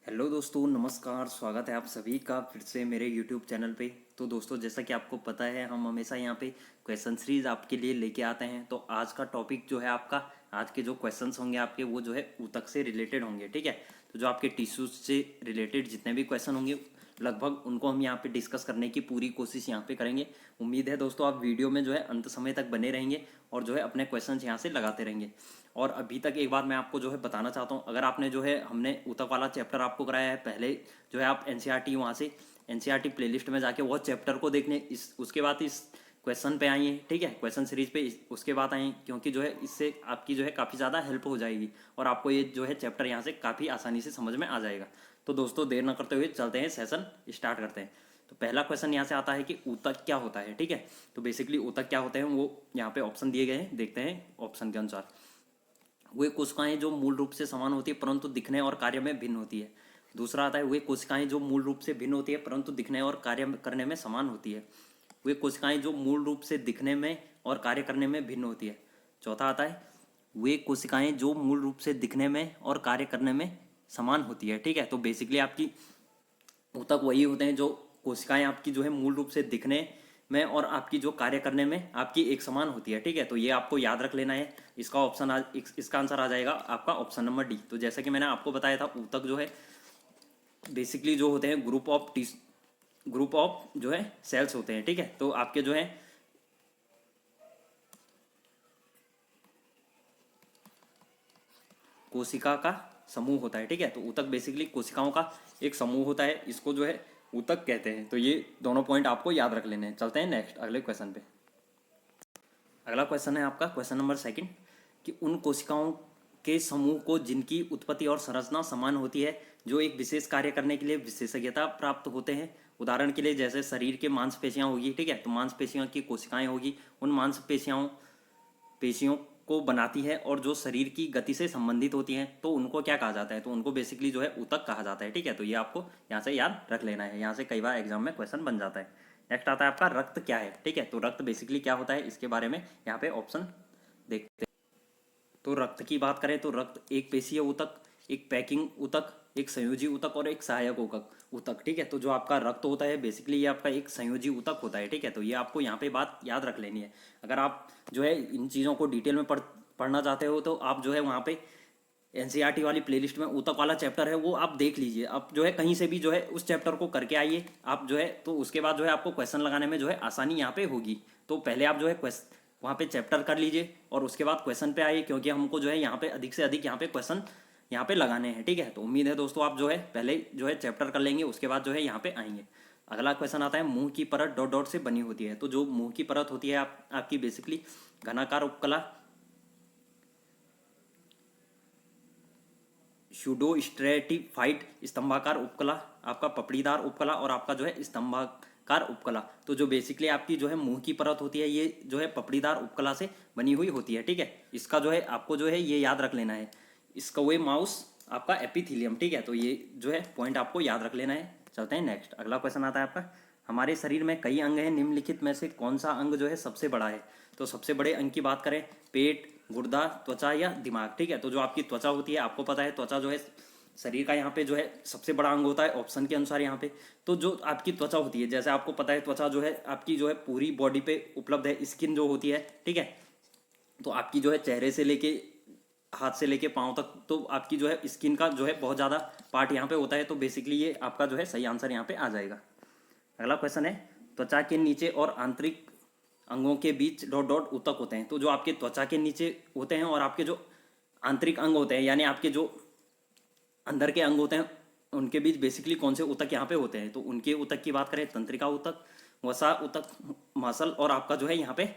Hello दोस्तों, नमस्कार। स्वागत है आप सभी का फिर से मेरे यूट्यूब चैनल पे। तो दोस्तों, जैसा कि आपको पता है, हम हमेशा यहाँ पे क्वेश्चन सीरीज आपके लिए लेके आते हैं। तो आज का टॉपिक जो है आपका, आज के जो क्वेश्चंस होंगे आपके, वो जो है ऊतक से रिलेटेड होंगे। ठीक है, तो जो आपके टिश्यूज से रिलेटेड जितने भी क्वेश्चन होंगे लगभग उनको हम यहाँ पे डिस्कस करने की पूरी कोशिश यहाँ पे करेंगे। उम्मीद है दोस्तों आप वीडियो में जो है अंत समय तक बने रहेंगे और जो है अपने क्वेश्चंस यहाँ से लगाते रहेंगे। और अभी तक एक बात मैं आपको जो है बताना चाहता हूँ, अगर आपने जो है, हमने ऊतक वाला चैप्टर आपको कराया है पहले, जो है आप एनसीईआरटी वहाँ से एनसीईआरटी प्लेलिस्ट में जाके वो चैप्टर को देखने, इस उसके बाद इस क्वेश्चन पे आइए। ठीक है, क्वेश्चन सीरीज पे उसके बाद आइए, क्योंकि जो है इससे आपकी जो है काफ़ी ज़्यादा हेल्प हो जाएगी और आपको ये जो है चैप्टर यहाँ से काफ़ी आसानी से समझ में आ जाएगा। तो दोस्तों देर न करते हुए चलते हैं, सेशन स्टार्ट करते हैं। तो पहला क्वेश्चन यहाँ से आता है कि ऊतक क्या होता है। ठीक है, तो बेसिकली ऊतक क्या होते हैं वो यहाँ पे ऑप्शन दिए गए हैं, देखते हैं ऑप्शन के अनुसार। वे कोशिकाएं जो मूल रूप से समान होती है परंतु दिखने और कार्य में भिन्न होती है। दूसरा आता है वे कोशिकाएं जो मूल रूप से भिन्न होती है परंतु दिखने और कार्य करने में समान होती है। वे कोशिकाएं जो मूल रूप से दिखने में और कार्य करने में भिन्न होती है। चौथा आता है वे कोशिकाएं जो मूल रूप से दिखने में और कार्य करने में समान होती है। ठीक है, तो बेसिकली आपकी ऊतक वही होते हैं जो कोशिकाएं आपकी जो है मूल रूप से दिखने में और आपकी जो कार्य करने में आपकी एक समान होती है। ठीक है, तो ये आपको याद रख लेना है। इसका ऑप्शन इसका आंसर आ जाएगा आपका ऑप्शन नंबर डी। तो जैसे कि मैंने आपको बताया था, ऊतक जो है बेसिकली जो होते हैं ग्रुप ऑफ जो है सेल्स होते हैं। ठीक है, तो आपके जो है कोशिका का समूह होता है। ठीक है, तो ऊतक बेसिकली कोशिकाओं का एक समूह होता है, इसको जो है ऊतक कहते हैं। तो ये दोनों पॉइंट आपको याद रख लेने हैं। चलते हैं नेक्स्ट अगले क्वेश्चन पे। अगला क्वेश्चन है आपका क्वेश्चन नंबर सेकंड, कि उन कोशिकाओं के समूह को जिनकी उत्पत्ति और संरचना समान होती है, जो एक विशेष कार्य करने के लिए विशेषज्ञता प्राप्त होते हैं। उदाहरण के लिए जैसे शरीर के मांसपेशियां होगी। ठीक है, तो मांसपेशियों की कोशिकाएं होगी, उन पेशियों को बनाती है और जो शरीर की गति से संबंधित होती हैं, तो उनको क्या कहा जाता है? तो उनको बेसिकली जो है ऊतक कहा जाता है। ठीक है, तो ये आपको यहाँ से याद रख लेना है, यहाँ से कई बार एग्जाम में क्वेश्चन बन जाता है। नेक्स्ट आता है आपका रक्त क्या है। ठीक है, तो रक्त बेसिकली क्या होता है, इसके बारे में यहाँ पे ऑप्शन देखते हैं। तो रक्त की बात करें तो रक्त एक पेशीय ऊतक, एक पैकिंग ऊतक, एक संयोजी ऊतक और एक सहायक ऊतक। ठीक है, तो जो आपका रक्त होता है बेसिकली ये आपका एक संयोजी ऊतक होता है। ठीक है, तो ये आपको यहाँ पे बात याद रख लेनी है। अगर आप जो है इन चीज़ों को डिटेल में पढ़ना चाहते हो तो आप जो है वहाँ पे एनसीईआरटी वाली प्लेलिस्ट में ऊतक वाला चैप्टर है वो आप देख लीजिए। आप जो है कहीं से भी जो है उस चैप्टर को करके आइए आप जो है, तो उसके बाद जो है आपको क्वेश्चन लगाने में जो है आसानी यहाँ पे होगी। तो पहले आप जो है वहाँ पे चैप्टर कर लीजिए और उसके बाद क्वेश्चन पे आइए, क्योंकि हमको जो है यहाँ पे अधिक से अधिक यहाँ पे क्वेश्चन यहाँ पे लगाने हैं। ठीक है, तो उम्मीद है दोस्तों आप जो है पहले जो है चैप्टर कर लेंगे, उसके बाद जो है यहाँ पे आएंगे। अगला क्वेश्चन आता है मुंह की परत डॉट डॉट से बनी होती है। तो जो मुंह की परत होती है आपकी बेसिकली घनाकार उपकला, शूडो स्ट्रेटिफाइड स्तंभाकार उपकला, आपका पपड़ीदार उपकला और आपका जो है स्तंभाकार उपकला। तो जो बेसिकली आपकी जो है मुंह की परत होती है ये जो है पपड़ीदार उपकला से बनी हुई होती है। ठीक है, इसका जो है आपको जो है ये याद रख लेना है, स्क्वे माउस आपका एपिथीलियम। ठीक है, तो ये जो है पॉइंट आपको याद रख लेना है। चलते हैं नेक्स्ट। अगला क्वेश्चन आता है आपका, हमारे शरीर में कई अंग हैं, निम्नलिखित में से कौन सा अंग जो है सबसे बड़ा है? तो सबसे बड़े अंग की बात करें, पेट, गुर्दा, त्वचा या दिमाग। ठीक है, तो जो आपकी त्वचा होती है, आपको पता है त्वचा जो है शरीर का यहाँ पे जो है सबसे बड़ा अंग होता है ऑप्शन के अनुसार यहाँ पे। तो जो आपकी त्वचा होती है, जैसे आपको पता है त्वचा जो है आपकी जो है पूरी बॉडी पे उपलब्ध है, स्किन जो होती है। ठीक है, तो आपकी जो है चेहरे से लेके हाथ से लेके पाँव तक, तो आपकी जो है स्किन का जो है बहुत ज़्यादा पार्ट यहाँ पे होता है। तो बेसिकली ये आपका जो है सही आंसर यहाँ पे आ जाएगा। अगला क्वेश्चन है, त्वचा के नीचे और आंतरिक अंगों के बीच डॉट डॉट ऊतक होते हैं। तो जो आपके त्वचा के नीचे होते हैं और आपके जो आंतरिक अंग होते हैं, यानी आपके जो अंदर के अंग होते हैं, उनके बीच बेसिकली कौन से ऊतक यहाँ पे होते हैं? तो उनके ऊतक की बात करें, तंत्रिका ऊतक, वसा ऊतक, मसल और आपका जो है यहाँ पे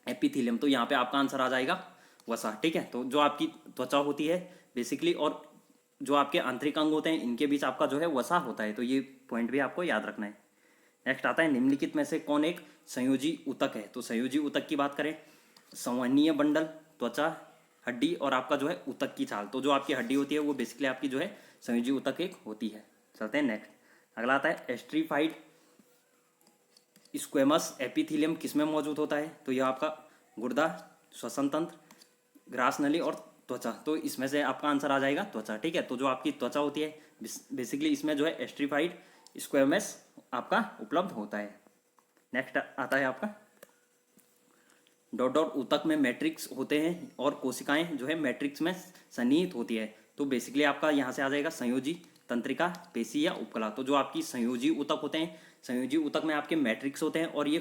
एपिथीलियम। तो यहाँ पे आपका आंसर आ जाएगा वसा। ठीक है, तो जो आपकी त्वचा होती है बेसिकली और जो आपके आंतरिक अंग होते हैं, इनके बीच आपका जो है वसा होता है। तो ये पॉइंट भी आपको याद रखना है। नेक्स्ट आता है, निम्नलिखित में से कौन एक संयोजी ऊतक है? तो संयोजी ऊतक की बात करें, संवहनीय बंडल, त्वचा, हड्डी और आपका जो है ऊतक की छाल। तो जो आपकी हड्डी होती है वो बेसिकली आपकी जो है संयोजी ऊतक एक होती है। चलते हैं नेक्स्ट। अगला आता है, एस्ट्रीफाइड स्क्वेमस एपिथीलियम किसमें मौजूद होता है? तो यह आपका गुर्दा, श्वसन तंत्र, ग्रास नली और त्वचा, तो इसमें से आपका आंसर आ जाएगा त्वचा। ठीक है, तो जो आपकी त्वचा होती है बेसिकली इसमें जो है एस्ट्रीफाइड स्क्वेमस आपका उपलब्ध होता है। नेक्स्ट आता है आपका डॉट डॉट ऊतक में मैट्रिक्स होते हैं और कोशिकाएं जो है मैट्रिक्स में सन्निहित होती है। तो बेसिकली आपका यहाँ से आ जाएगा संयोजी, तंत्रिका, पेशी या उपकला। तो जो आपकी संयोजी ऊतक होते हैं, संयोजी ऊतक में आपके मैट्रिक्स होते हैं और ये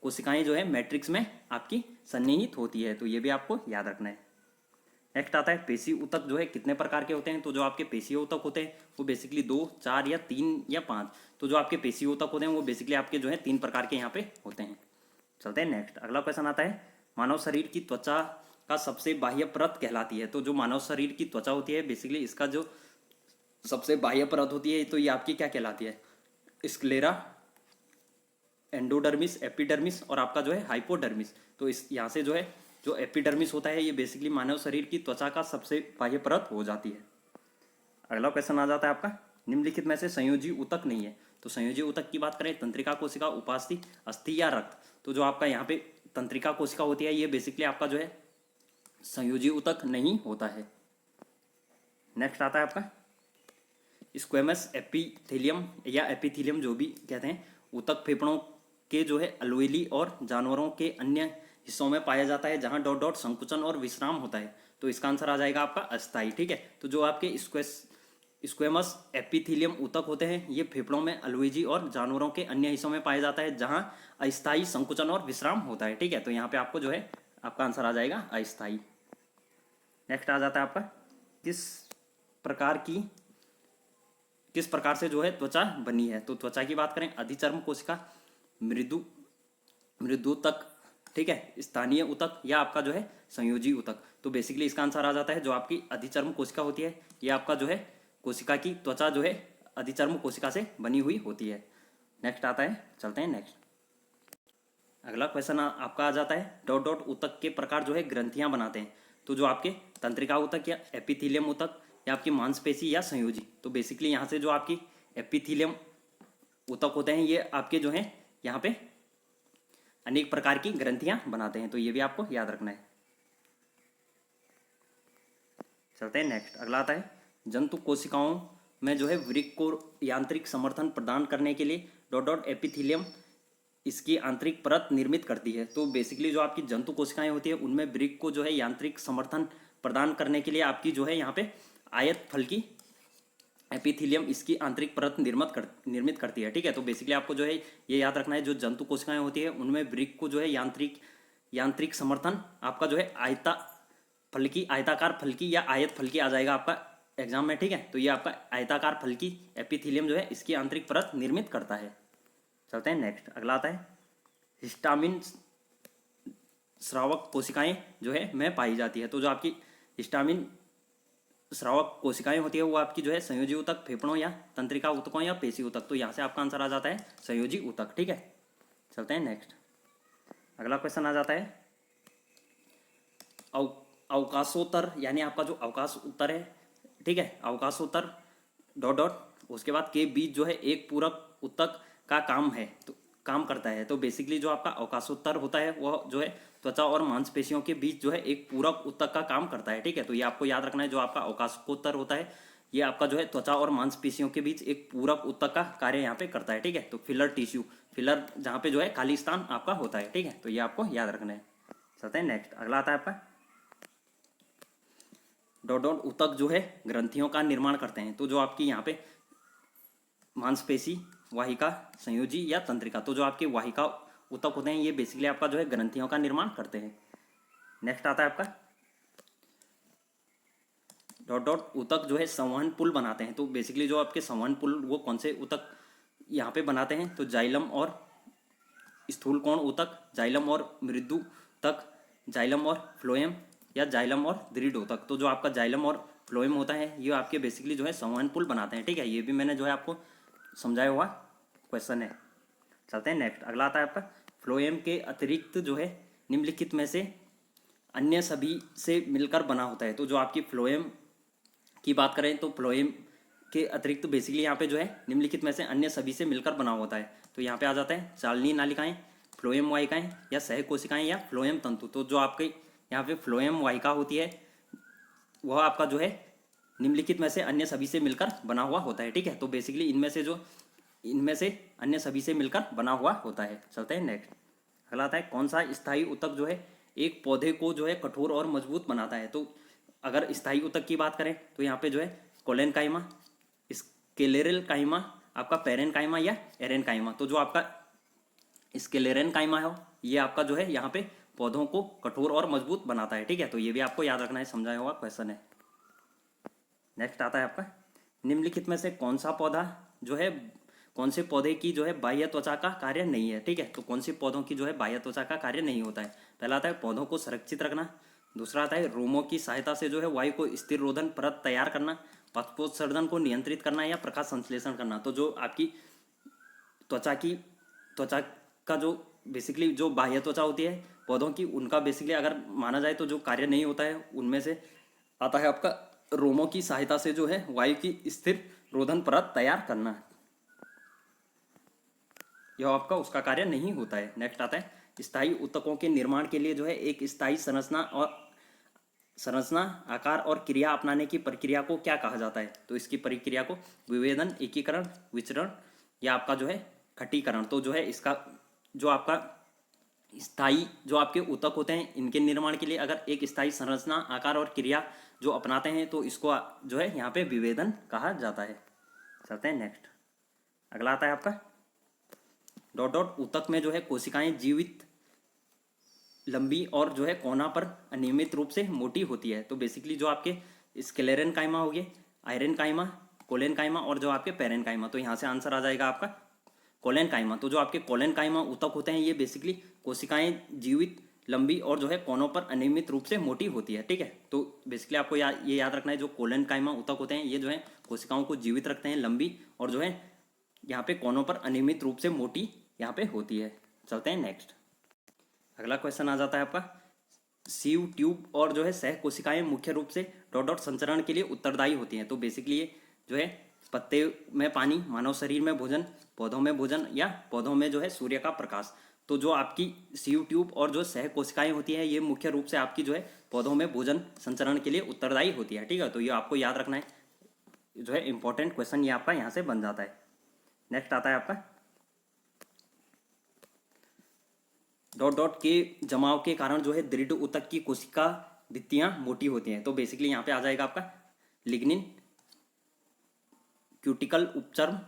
कोशिकाएं जो है मैट्रिक्स में आपकी सन्निहित होती है। तो ये भी आपको याद रखना है। नेक्स्ट आता है पेशी ऊतक जो है कितने प्रकार के होते हैं। तो जो आपके पेशी ऊतक होते हैं वो बेसिकली 2, 4 या 3 या 5। तो जो आपके पेशी ऊतक होते हैं वो बेसिकली आपके जो है 3 प्रकार के यहाँ पे होते हैं। चलते हैं नेक्स्ट। अगला क्वेश्चन आता है मानव शरीर की त्वचा का सबसे बाह्य परत कहलाती है। तो जो मानव शरीर की त्वचा होती है बेसिकली इसका जो सबसे बाह्य परत होती है तो ये आपकी क्या कहलाती है, स्क्लेरा, एंडोडर्मिस, एपिडर्मिस और आपका जो है हाइपोडर्मिस। तो इस यहाँ से जो है जो एपिडर्मिस होता है ये बेसिकली मानव शरीर की त्वचा का सबसे बाह्य परत हो जाती है। अगला क्वेश्चन आ जाता है आपका निम्नलिखित में से संयोजी ऊतक नहीं है। तो संयोजी ऊतक की बात करें तंत्रिका कोशिका, उपास्थि, अस्थि या रक्त। तो जो आपका यहाँ पे तंत्रिका कोशिका होती है ये बेसिकली आपका जो है संयोजी ऊतक नहीं होता है। नेक्स्ट आता है आपका स्क्वेमस एपिथेलियम या एपिथेलियम जो भी कहते हैं, ऊतक फेफड़ों के जो है अलोएली और जानवरों के अन्य हिस्सों में पाया जाता है जहां डॉट डॉट संकुचन और विश्राम होता है। तो इसका आंसर आ जाएगा आपका अस्थाई। ठीक है, तो जो आपके स्क्वेमस एपिथेलियम ऊतक होते हैं ये फेफड़ों में अलोएजी और जानवरों के अन्य हिस्सों में पाया जाता है जहां अस्थायी संकुचन और विश्राम होता है। ठीक है, तो यहाँ पे आपको जो है आपका आंसर आ जाएगा अस्थाई। नेक्स्ट आ जाता है आपका किस प्रकार से जो है त्वचा बनी है। तो त्वचा की बात करें अधिचर्म कोशिका, मृदु तक, ठीक है, स्थानीय ऊतक या आपका जो है संयोजी ऊतक। तो बेसिकली इसका आंसर आ जाता है जो आपकी अधिचर्म कोशिका होती है ये आपका जो है कोशिका की त्वचा जो है अधिचर्म कोशिका से बनी हुई होती है। नेक्स्ट आता है, चलते हैं नेक्स्ट। अगला क्वेश्चन आपका आ जाता है डॉट डॉट ऊतक के प्रकार जो है ग्रंथियां बनाते हैं। तो जो आपके तंत्रिका ऊतक या एपिथेलियम ऊतक या आपकी मांसपेशी या संयोजी। तो बेसिकली यहाँ से जो आपकी एपिथेलियम ऊतक होते हैं ये आपके जो हैं यहाँ पे अनेक प्रकार की ग्रंथियां बनाते हैं। तो ये भी आपको याद रखना है। चलते हैं नेक्स्ट। अगला आता है जंतु कोशिकाओं में जो है वृक्क को यांत्रिक समर्थन प्रदान करने के लिए डॉट डॉट एपिथेलियम इसकी आंतरिक परत निर्मित करती है। तो बेसिकली जो आपकी जंतु कोशिकाएं होती है उनमें वृक्क को जो है यांत्रिक समर्थन प्रदान करने के लिए आपकी जो है यहाँ पे आयत फल की एपिथेलियम इसकी आंतरिक परत निर्मित करती है। ठीक है, तो बेसिकली आपको जो है ये याद रखना है जो जंतु कोशिकाएं होती है उनमें वृक्क को जो है यांत्रिक समर्थन आपका जो है आयताकार फलकी या आयत फलकी आ जाएगा आपका एग्जाम में। ठीक है, तो ये आपका आयताकार फलकी एपिथेलियम जो है इसकी आंतरिक परत निर्मित करता है। चलते हैं नेक्स्ट। अगला आता है हिस्टामिन स्रावक कोशिकाएं जो है में पाई जाती है। तो जो आपकी हिस्टामिन स्रावक कोशिकाएं होती है वो आपकी जो है संयोजी ऊतक, फेफड़ों या तंत्रिका ऊतकों या पेशी ऊतक। तो यहाँ से आपका आंसर आ जाता है संयोजी ऊतक। ठीक है, चलते हैं नेक्स्ट। अगला क्वेश्चन आ जाता है अवकाशोत्तर यानी आपका जो अवकाश उत्तर है, ठीक है, अवकाशोत्तर डॉट डॉट उसके बाद के बीच जो है एक पूरक ऊतक का काम करता है। तो बेसिकली जो आपका अवकाशोत्तर होता है वह जो है त्वचा और मांसपेशियों के बीच जो है एक पूरक ऊतक का काम करता है। ठीक है, तो ये आपको याद रखना है जो आपका अवकाशोत्तर होता है ये आपका जो है त्वचा और मांसपेशियों के बीच एक पूरक ऊतक का कार्य यहाँ पे करता है। ठीक है, तो फिलर जहाँ पे जो है खाली स्थान आपका होता है। ठीक है, तो ये आपको याद रखना है। चलते हैं नेक्स्ट। अगला आता है आपका डॉट डॉट ऊतक जो है ग्रंथियों का निर्माण करते हैं। तो जो आपकी यहाँ पे मांसपेशी, वाहिका, संयोजी या तंत्रिका, तो जो आपके वाहिका ऊतक होते हैं ये बेसिकली आपका जो है ग्रंथियों का निर्माण करते हैं। नेक्स्ट आता है आपका डॉट डॉट ऊतक जो है संवहन पुल बनाते हैं। तो बेसिकली जो आपके संवहन पुल वो कौन से ऊतक यहाँ पे बनाते हैं, तो जाइलम और स्थूल कोण ऊतक, जाइलम और मृदु तक, जाइलम और फ्लोएम या जाइलम और दृढ़ ऊतक। तो जो आपका जाइलम और फ्लोएम होता है ये आपके बेसिकली जो है संवहन पुल बनाते हैं। ठीक है, ये भी मैंने जो है आपको समझाया हुआ क्वेश्चन है। चलते हैं नेक्स्ट। अगला आता है आपका फ्लोएम के अतिरिक्त जो है निम्नलिखित में से अन्य सभी से मिलकर बना होता है। तो जो आपकी फ्लोएम की बात करें तो फ्लोएम के अतिरिक्त बेसिकली यहाँ पे जो है निम्नलिखित में से अन्य सभी से मिलकर बना होता है। तो यहाँ पे आ जाता है चालनी नालिकाएं, फ्लोएम वाहिकाएं या सह कोशिकाएं या फ्लोएम तंतु। तो जो आपके यहाँ पे फ्लोएम वाहिका होती है वह आपका जो है निम्नलिखित में से अन्य सभी से मिलकर बना हुआ होता है। ठीक है, तो बेसिकली इनमें से अन्य सभी से मिलकर बना हुआ होता है। चलते हैं नेक्स्ट। अगला आता है कौन सा स्थायी ऊतक जो है एक पौधे को जो है कठोर और मजबूत बनाता है। तो अगर स्थायी ऊतक की बात करें तो यहाँ पे जो है कोलेनकाइमा, स्क्लेरल काइमा, आपका पेरेनकाइमा या एरेनकाइमा। तो जो आपका स्क्लेरेनकाइमा है ये आपका जो है यहाँ पे पौधों को कठोर और मजबूत बनाता है। ठीक है, तो ये भी आपको याद रखना है, समझाया हुआ क्वेश्चन है। नेक्स्ट आता है आपका निम्नलिखित में से कौन सा पौधा जो है कौन से पौधे की जो है बाह्य त्वचा का कार्य नहीं है। ठीक है, तो कौन से पौधों की जो है बाह्य त्वचा का कार्य नहीं होता है। पहला आता है पौधों को संरक्षित रखना, दूसरा आता है रोमों की सहायता से जो है वायु को स्थिर रोधन परत तैयार करना, बाष्पोत्सर्जन को नियंत्रित करना या प्रकाश संश्लेषण करना। तो जो आपकी त्वचा का जो बेसिकली जो बाह्य त्वचा होती है पौधों की, उनका बेसिकली अगर माना जाए तो जो कार्य नहीं होता है उनमें से आता है आपका रोमों की सहायता से जो है वायु की स्थिर रोधन परत तैयार करना, यह आपका उसका कार्य नहीं होता है। नेक्स्ट आता है स्थायी ऊतकों के निर्माण के लिए जो है एक स्थायी संरचना आकार और क्रिया अपनाने की प्रक्रिया को क्या कहा जाता है। तो इसकी प्रक्रिया को विभेदन, एकीकरण, विचरण या आपका जो है खटीकरण। तो जो है इसका जो आपका स्थायी जो आपके ऊतक होते हैं इनके निर्माण के लिए अगर एक स्थायी संरचना आकार और क्रिया जो अपनाते हैं तो इसको जो है यहाँ पे विभेदन कहा जाता है। चलते हैं नेक्स्ट। अगला आता है आपका डॉट डॉट ऊतक में जो है कोशिकाएं जीवित, लंबी और जो है कोना पर अनियमित रूप से मोटी होती है। तो बेसिकली जो आपके स्क्लेरन काइमा हो गए, आयरन काइमा, कोलेन काइमा और जो आपके पेरेन काइमा। तो यहाँ से आंसर आ जाएगा आपका कोलेन काइमा। तो जो आपके कोलेन काइमा ऊतक होते हैं ये बेसिकली कोशिकाएं जीवित, लंबी और जो है कोनों पर अनियमित रूप से मोटी होती है। ठीक है, तो बेसिकली आपको ये याद रखना है जो कोलेन काइमा ऊतक होते हैं ये जो है कोशिकाओं को जीवित रखते हैं, लंबी और जो है यहाँ पे कोनों पर अनियमित रूप से मोटी यहाँ पे होती है। चलते हैं नेक्स्ट। अगला क्वेश्चन आ जाता है आपका सीव ट्यूब और जो है सह कोशिकाएं मुख्य रूप से डॉट डॉट संचरण के लिए उत्तरदायी होती हैं। तो बेसिकली ये जो है पत्ते में पानी, मानव शरीर में भोजन, पौधों में भोजन या पौधों में जो है सूर्य का प्रकाश। तो जो आपकी सीव ट्यूब और जो सह कोशिकाएं होती है ये मुख्य रूप से आपकी जो है पौधों में भोजन संचरण के लिए उत्तरदायी होती है। ठीक है, तो ये आपको याद रखना है, जो है इंपॉर्टेंट क्वेश्चन ये आपका यहाँ से बन जाता है। नेक्स्ट आता है आपका डॉट डॉट के जमाव के कारण जो है दृढ़ ऊतक की कोशिका भित्तियां मोटी होती हैं। तो बेसिकली यहाँ पे आ जाएगा आपका लिग्निन, क्यूटिकल उपचर्म,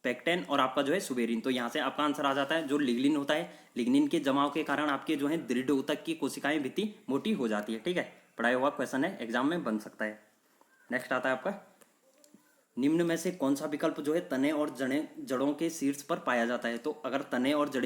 पेक्टेन और आपका जो है सुबेरिन। तो यहाँ से आपका आंसर आ जाता है जो लिग्निन होता है, लिग्निन के जमाव के कारण आपके जो है दृढ़ ऊतक की कोशिकाएं भित्ति मोटी हो जाती है। ठीक है, पढ़ाया हुआ क्वेश्चन है, एग्जाम में बन सकता है। नेक्स्ट आता है आपका निम्न में से कौन सा विकल्प जो है तने और जड़ों के शीर्ष पर पाया जाता है। तो अगर तने और जड़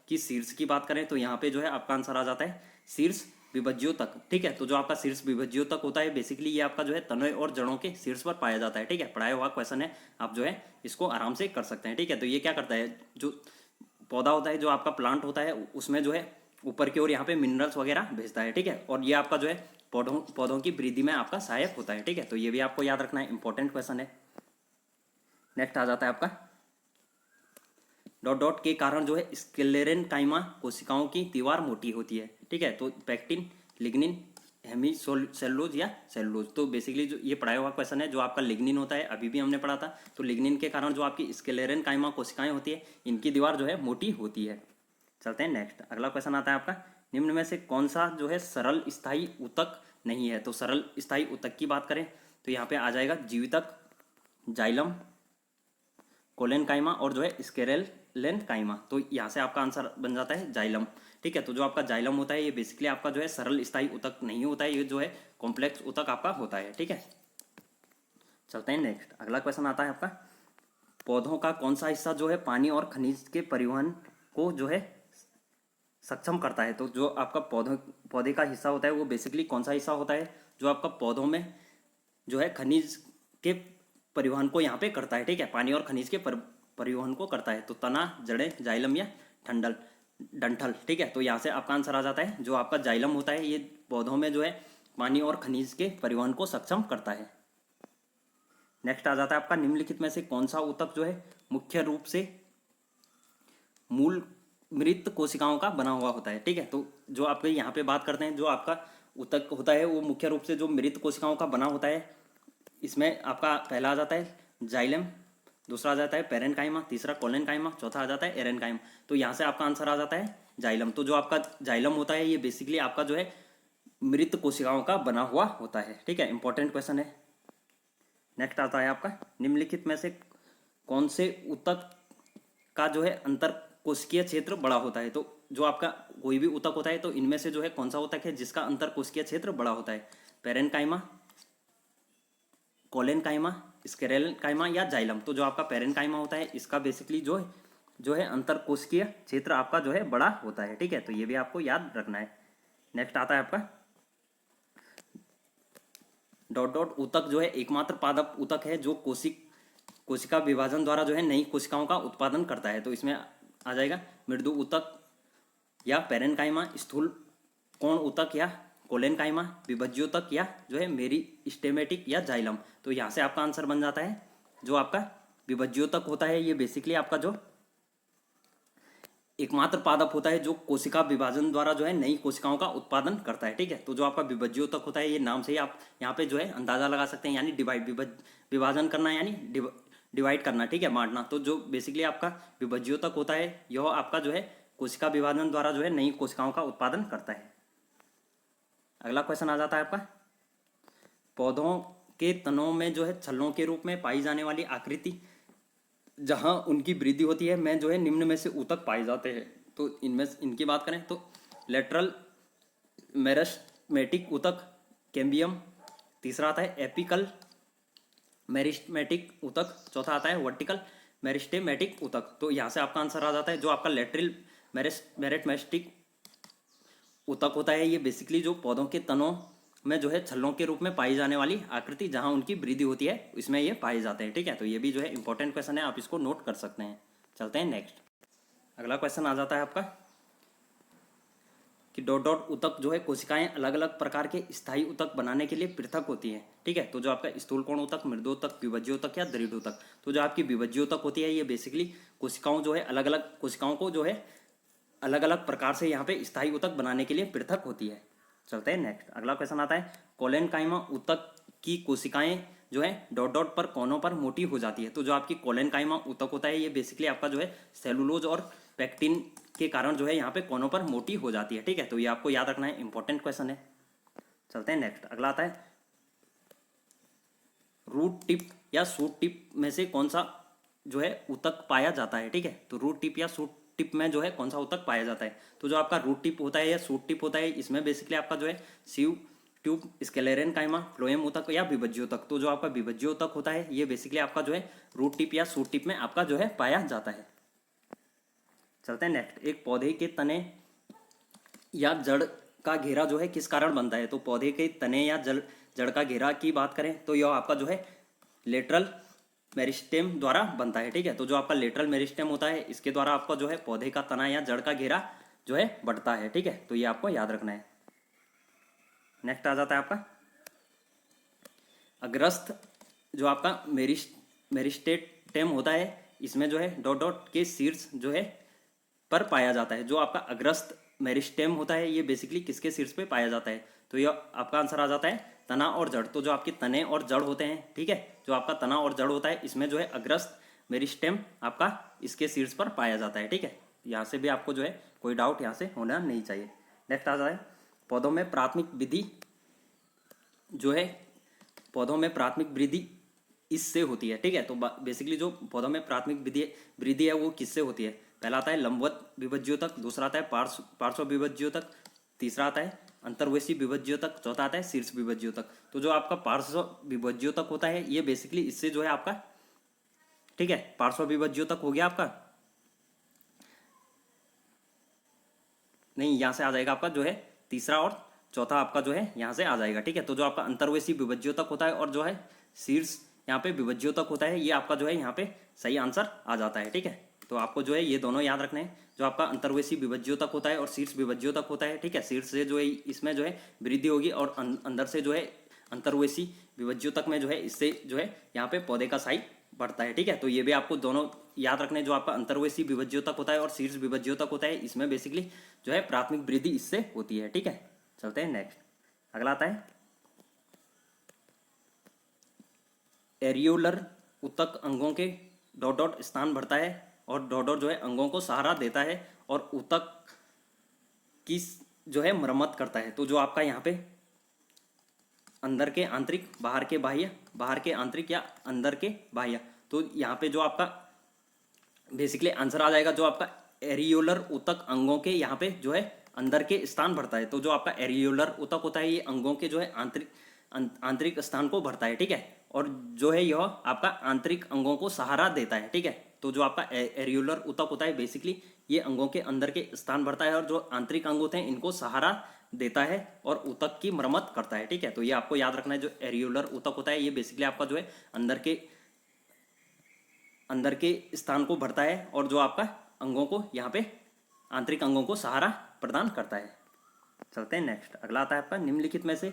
की शीर्ष की बात करें तो यहाँ पे जो है आपका आंसर आ जाता है शीर्ष विभज्योतक। ठीक है, तो जो आपका शीर्ष विभज्योतक होता है बेसिकली ये आपका जो है तने और जड़ों के शीर्ष पर पाया जाता है। ठीक है, पढ़ाया हुआ क्वेश्चन है, आप जो है इसको आराम से कर सकते हैं। ठीक है, तो ये क्या करता है जो पौधा होता है, जो आपका प्लांट होता है उसमें जो है ऊपर की ओर यहाँ पे मिनरल्स वगैरह भेजता है। ठीक है, और ये आपका जो है पौधों की वृद्धि में आपका सहायक होता है। ठीक है, तो ये भी आपको याद रखना है, इंपॉर्टेंट क्वेश्चन है। नेक्स्ट आ जाता है आपका डॉट डॉट के कारण जो है स्क्लेरेन काइमा कोशिकाओं की दीवार मोटी होती है। ठीक है, तो पैक्टिन, लिग्निन, हेमीसेलुलोज या सेलुलोज। तो बेसिकली जो ये पढ़ाया हुआ क्वेश्चन है जो आपका लिग्निन होता है अभी भी हमने पढ़ा था। तो लिग्निन के कारण जो आपकी स्क्लेरेन काइमा कोशिकाएं होती है इनकी दीवार जो है मोटी होती है। चलते हैं नेक्स्ट। अगला क्वेश्चन आता है आपका निम्न में से कौन सा जो है सरल स्थायी ऊतक नहीं है। तो सरल स्थायी ऊतक की बात करें तो यहाँ पे आ जाएगा जीवितक, जाइलम, कोलेन काइमा और जो है स्केरेलेन काइमा। तो यहाँ से आपका आंसर बन जाता है जाइलम। ठीक है, तो जो आपका जाइलम होता है ये बेसिकली आपका जो है सरल स्थायी ऊतक नहीं होता है, ये जो है कॉम्प्लेक्स ऊतक आपका होता है। ठीक है, चलते हैं नेक्स्ट। अगला क्वेश्चन आता है आपका पौधों का कौन सा हिस्सा जो है पानी और खनिज के परिवहन को जो है सक्षम करता है। तो जो आपका पौधे का हिस्सा होता है वो बेसिकली कौन सा हिस्सा होता है जो आपका पौधों में जो है खनिज के परिवहन को यहाँ पे करता है। ठीक है, पानी और खनिज के परिवहन को करता है। तो तना, जड़ें, जाइलम या डंठल। ठीक है, तो यहाँ से आपका आंसर आ जाता है जो आपका जाइलम होता है ये पौधों में जो है पानी और खनिज के परिवहन को सक्षम करता है। नेक्स्ट आ जाता है आपका निम्नलिखित में से कौन सा ऊतक जो है मुख्य रूप से मूल मृत कोशिकाओं का बना हुआ होता है। ठीक है, तो जो आपके यहाँ पे बात करते हैं जो आपका ऊतक होता है वो मुख्य रूप से जो मृत कोशिकाओं का बना होता है। इसमें आपका पहला आ जाता है जाइलम, दूसरा आ जाता है पेरेन्काइमा, तीसरा कोलेनकाइमा, चौथा आ जाता है एरेनकाइमा। तो यहाँ से आपका आंसर आ जाता है जाइलम। तो जो आपका जाइलम होता है ये बेसिकली आपका जो है मृत कोशिकाओं का बना हुआ होता है। ठीक है, इंपॉर्टेंट क्वेश्चन है। नेक्स्ट आता है आपका, निम्नलिखित में से कौन से ऊतक का जो है अंतर कोशिकीय क्षेत्र बड़ा होता है। तो जो आपका कोई भी ऊतक होता है तो इनमें से जो है कौन सा ऊतक है जिसका अंतर कोशिकीय क्षेत्र बड़ा होता है, पेरेन्काइमा, कोलेनकाइमा, स्क्लेरेनकाइमा या जाइलम। तो जो आपका पेरेन्काइमा होता है इसका बेसिकली जो है अंतर कोशिकीय क्षेत्र आपका जो है बड़ा होता है। ठीक है, तो ये भी आपको याद रखना है। नेक्स्ट आता है आपका डॉट डॉट ऊतक जो है एकमात्र पादप ऊतक है जो कोशिका विभाजन द्वारा जो है नई कोशिकाओं का उत्पादन करता है। तो इसमें आ जाएगा मृदु ऊतक या पेरेन्काइमा, स्थूल कोण ऊतक या कोलेनकाइमा, विभज्योतक या जो है मेरिस्टेमेटिक या जाइलम। तो यहाँ से आपका आंसर बन जाता है जो आपका विभज्योतक होता है ये बेसिकली आपका जो एकमात्र पादप होता है जो कोशिका विभाजन द्वारा जो है नई कोशिकाओं का उत्पादन करता है। ठीक है, तो जो आपका विभज्योतक होता है ये नाम से ही आप यहाँ पे जो है अंदाजा लगा सकते हैं, यानी विभाजन करना यानी डिवाइड करना। ठीक है, बांटना। तो जो बेसिकली आपका विभज्योतक होता है यह आपका जो है कोशिका विभाजन द्वारा जो है नई कोशिकाओं का उत्पादन करता है। अगला क्वेश्चन आ जाता है आपका, पौधों के तनों में जो है छल्लों के रूप में पाई जाने वाली आकृति जहां उनकी वृद्धि होती है में जो है निम्न में से ऊतक पाए जाते हैं। तो इनमें इनकी बात करें तो लेटरल मेरिस्टेमेटिक ऊतक कैम्बियम, तीसरा आता है एपिकल मेरिस्टेमेटिक ऊतक, चौथा आता है वर्टिकल मेरिस्टेमेटिक ऊतक। तो यहाँ से आपका आंसर आ जाता है जो आपका लेटरल मेरिस्टेमेटिक ऊतक होता है ये बेसिकली जो पौधों के तनों में जो है छल्लों के रूप में पाई जाने वाली आकृति जहां उनकी वृद्धि होती है इसमें ये पाए जाते हैं। ठीक है, तो ये भी जो है इंपॉर्टेंट क्वेश्चन है, आप इसको नोट कर सकते हैं। चलते हैं नेक्स्ट। अगला क्वेश्चन आ जाता है आपका कि डॉट डॉट ऊतक जो है कोशिकाएं अलग अलग प्रकार के स्थायी ऊतक बनाने के लिए पृथक होती है। ठीक है, तो जो आपका स्थूल कोण ऊतक, मृदोतक, विभज्योतक या दृढ़ ऊतक। तो जो आपकी विभज्योतक होती है ये बेसिकली कोशिकाओं जो है अलग अलग कोशिकाओं को जो है अलग अलग प्रकार से यहाँ पे स्थायी ऊतक बनाने के लिए पृथक होती है। चलते हैं नेक्स्ट। अगला क्वेश्चन आता है, कोलेनकाइमा ऊतक की कोशिकाएं जो है डॉट डॉट पर कोनों पर मोटी हो जाती है। तो जो आपकी कोलेनकाइमा ऊतक होता है ये बेसिकली आपका जो है सेलुलोज और पेक्टिन के कारण जो है यहाँ पे कोनों पर मोटी हो जाती है। ठीक है, तो ये आपको याद रखना है, इंपॉर्टेंट क्वेश्चन है। चलते हैं नेक्स्ट। अगला आता है, रूट टिप या सूट टिप में से कौन सा जो है ऊतक पाया जाता है। ठीक है, तो रूट टिप या सूट टिप में जो है कौन सा ऊतक पाया जाता है। तो जो आपका रूट टिप होता है या सूट टिप होता है इसमें बेसिकली आपका जो है सीव ट्यूब, स्क्लेरेनकाइमा, फ्लोएम ऊतक या विभज्योतक। तो जो आपका विभज्योतक होता है ये बेसिकली आपका जो है रूट टिप या सूट टिप में आपका जो है पाया जाता है। चलते हैं नेक्स्ट। एक पौधे के तने या जड़ का घेरा जो है किस कारण बनता है। तो पौधे के तने या जड़ का घेरा की बात करें तो यह आपका जो है लेटरल मेरिस्टेम द्वारा बनता है। ठीक है, तो जो आपका लेटरल मेरिस्टेम होता है इसके द्वारा आपका जो है पौधे का तना या जड़ का घेरा जो है बढ़ता है। ठीक है, तो ये आपको याद रखना है। नेक्स्ट आ जाता है आपका अग्रस्थ जो आपका मेरिस्टेम होता है इसमें जो है डॉट डॉट के शीर्ष जो है पर पाया जाता है। जो आपका अग्रस्थ मेरिस्टेम होता है ये बेसिकली किसके शीर्ष पे पाया जाता है। तो ये आपका आंसर आ जाता है तना और जड़। तो जो आपके तने और जड़ होते हैं, ठीक है, जो आपका तना और जड़ होता है इसमें जो है अग्रस्थ मेरिस्टेम आपका इसके शीर्ष पर पाया जाता है। ठीक है, यहाँ से भी आपको जो है कोई डाउट यहाँ से होना नहीं चाहिए। नेक्स्ट आ जाए, पौधों में प्राथमिक वृद्धि जो है पौधों में प्राथमिक वृद्धि इससे होती है। ठीक है, तो बेसिकली जो पौधों में प्राथमिक वृद्धि है वो किससे होती है। पहला आता है लंबवत विभज्योतक, दूसरा आता है पार्श्व विभज्योतक, तीसरा आता है अंतर्वेशी विभज्योतक, चौथा आता है शीर्ष विभज्योतक। तो जो आपका पार्श्व विभज्योतक होता है ये बेसिकली इससे जो है आपका, ठीक है, पार्श्व विभज्योतक हो गया आपका, नहीं यहाँ से आ जाएगा आपका जो है तीसरा और चौथा आपका जो है यहाँ से आ जाएगा। ठीक है, तो जो आपका अंतर्वेशी विभज्योतक होता है और जो है शीर्ष यहाँ पे विभज्योतक होता है ये आपका जो है यहाँ पे सही आंसर आ जाता है। ठीक है, तो आपको जो है ये दोनों याद रखने हैं, जो आपका अंतर्वेशी विभज्योतक होता है और शीर्ष विभज्योतक होता है। ठीक है, शीर्ष से जो है इसमें जो है वृद्धि होगी और अंदर से जो है अंतर्वेशी विभज्योतक में जो है इससे जो है यहाँ पे पौधे का साइज बढ़ता है। ठीक है, तो ये भी आपको दोनों याद रखने, जो आपका अंतर्वेशी विभज्योतक होता है और शीर्ष विभज्योतक होता है इसमें बेसिकली जो है प्राथमिक वृद्धि इससे होती है। ठीक है, चलते हैं नेक्स्ट। अगला आता है एरियोलर, ऊतक अंगों के डॉट डॉट स्थान भरता है और डॉट डॉट जो है अंगों को सहारा देता है और ऊतक की जो है मरम्मत करता है। तो जो आपका यहाँ पे अंदर के आंतरिक, बाहर के बाह्य, बाहर के आंतरिक या अंदर के बाह्य, तो यहाँ पे जो आपका बेसिकली आंसर आ जाएगा जो आपका एरियोलर ऊतक अंगों के यहाँ पे जो है अंदर के स्थान भरता है। तो जो आपका एरियोलर ऊतक होता है ये अंगों के जो है आंतरिक स्थान को भरता है, ठीक है। और जो है यह आपका आंतरिक अंगों को सहारा देता है, ठीक है। तो जो आपका एरियोलर ऊतक होता है बेसिकली ये अंगों के अंदर के स्थान भरता है और जो आंतरिक अंग होते हैं इनको सहारा देता है और ऊतक की मरम्मत करता है, ठीक है। तो ये आपको याद रखना है, जो एरियोलर ऊतक होता है ये बेसिकली आपका जो है अंदर के स्थान को भरता है और जो आपका अंगों को यहाँ पे आंतरिक अंगों को सहारा प्रदान करता है। चलते हैं नेक्स्ट। अगला आता है आपका निम्नलिखित में से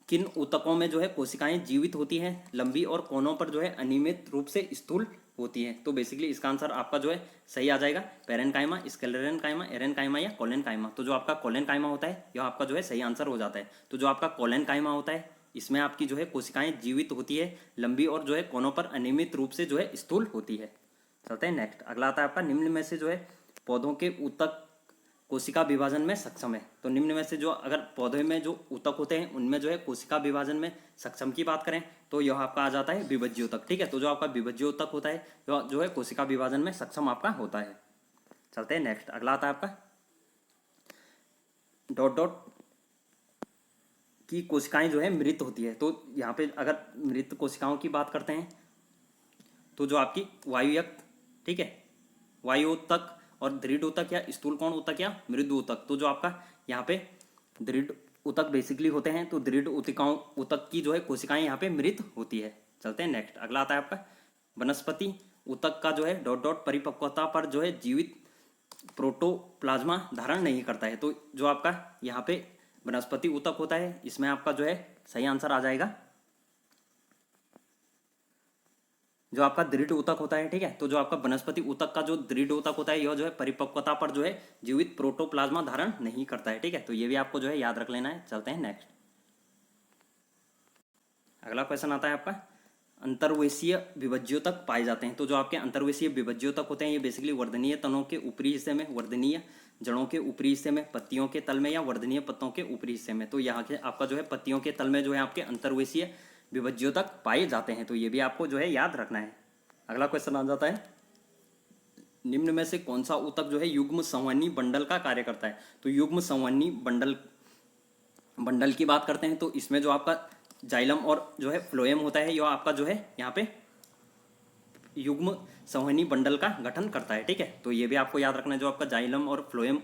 किन ऊतकों में जो है कोशिकाएं जीवित होती हैं, लंबी और कोनों पर जो है अनियमित रूप से स्थूल होती हैं। तो बेसिकली इसका आंसर आपका जो है सही आ जाएगा पेरेन्काइमा, स्क्लेरेन्काइमा, एरेन्काइमा या कोलेन्काइमा। तो जो आपका कोलेन्काइमा होता है यह आपका जो है सही आंसर हो जाता है। तो जो आपका कोलेन्काइमा होता है इसमें आपकी जो है कोशिकाएं जीवित होती है, लंबी और जो है कोनों पर अनियमित रूप से जो है स्थूल होती है। चलते हैं नेक्स्ट। अगला आता है आपका निम्न में से जो है पौधों के ऊतक कोशिका विभाजन में सक्षम है। तो निम्न में से जो अगर पौधे में जो ऊतक होते हैं उनमें जो है कोशिका विभाजन में सक्षम की बात करें तो यह आपका आ जाता है विभज्य ऊतक, ठीक है। तो जो आपका विभज्य ऊतक होता है जो है कोशिका विभाजन में सक्षम आपका होता है। चलते हैं नेक्स्ट। अगला आता है आपका डॉट डॉट की कोशिकाएं जो है मृत होती है। तो यहाँ पे अगर मृत कोशिकाओं की बात करते हैं तो जो आपकी वायुयुक्त, ठीक है, वायु ऊतक और दृढ़ ऊतक या स्थूल कोण ऊतक या मृदु ऊतक। तो जो आपका यहाँ पे दृढ़ ऊतक बेसिकली होते हैं तो दृढ़ ऊतक की जो है कोशिकाएं यहाँ पे मृत होती है। चलते हैं नेक्स्ट। अगला आता है आपका वनस्पति ऊतक का जो है डॉट डॉट परिपक्वता पर जो है जीवित प्रोटोप्लाज्मा धारण नहीं करता है। तो जो आपका यहाँ पे वनस्पति ऊतक होता है इसमें आपका जो है सही आंसर आ जाएगा जो आपका दृढ़ ऊतक होता है, ठीक है। तो जो आपका वनस्पति ऊतक का जो दृढ़ ऊतक होता है यह जो है परिपक्वता पर जो है जीवित प्रोटोप्लाज्मा धारण नहीं करता है, ठीक है। तो ये भी आपको जो है याद रख लेना है। चलते हैं नेक्स्ट। अगला क्वेश्चन आता है आपका अंतर्वेशीय विभज्योतक पाए जाते हैं। तो जो आपके अंतर्वेशीय विभज्योतक होते हैं ये बेसिकली वर्धनीय तनों के ऊपरी हिस्से में, वर्धनीय जड़ों के ऊपरी हिस्से में, पत्तियों के तल में या वर्धनीय पत्तों के ऊपरी हिस्से में। तो यहाँ के आपका जो है पत्तियों के तल में जो है आपके अंतर्वेशीय विभज्योतक पाए जाते हैं। तो ये भी आपको जो है याद रखना है। अगला क्वेश्चन आ जाता है निम्न में से कौन सा ऊतक जो है युग्म संवहनी बंडल का कार्य करता है। तो युग्म संवहनी बंडल की बात करते हैं तो इसमें जो आपका जाइलम और जो है फ्लोएम होता है यह आपका जो है यहाँ पे युग्म संवहनी बंडल का गठन करता है, ठीक है। तो ये भी आपको याद रखना है जो आपका जाइलम और फ्लोएम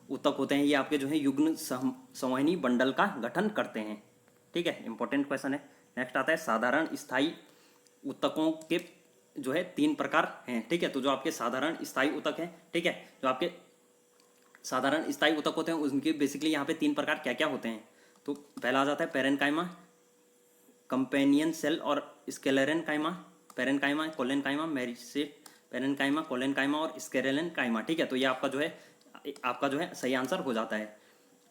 ऊतक होते हैं ये आपके जो है युग्म संवहनी बंडल का गठन करते हैं, ठीक है। इंपॉर्टेंट क्वेश्चन है। नेक्स्ट आता है साधारण स्थायी ऊतकों के जो है 3 प्रकार हैं, ठीक है। तो जो आपके साधारण स्थायी ऊतक हैं, ठीक है, जो आपके साधारण स्थायी ऊतक होते हैं उनके बेसिकली यहाँ पे 3 प्रकार क्या क्या होते हैं। तो पहला आ जाता है पेरेन्काइमा, कंपेनियन सेल और sclerenchyma, parenchyma, collenchyma, meristem, parenchyma, collenchyma और स्क्लेरेन्काइमा, ठीक है। तो ये आपका जो है सही आंसर हो जाता है।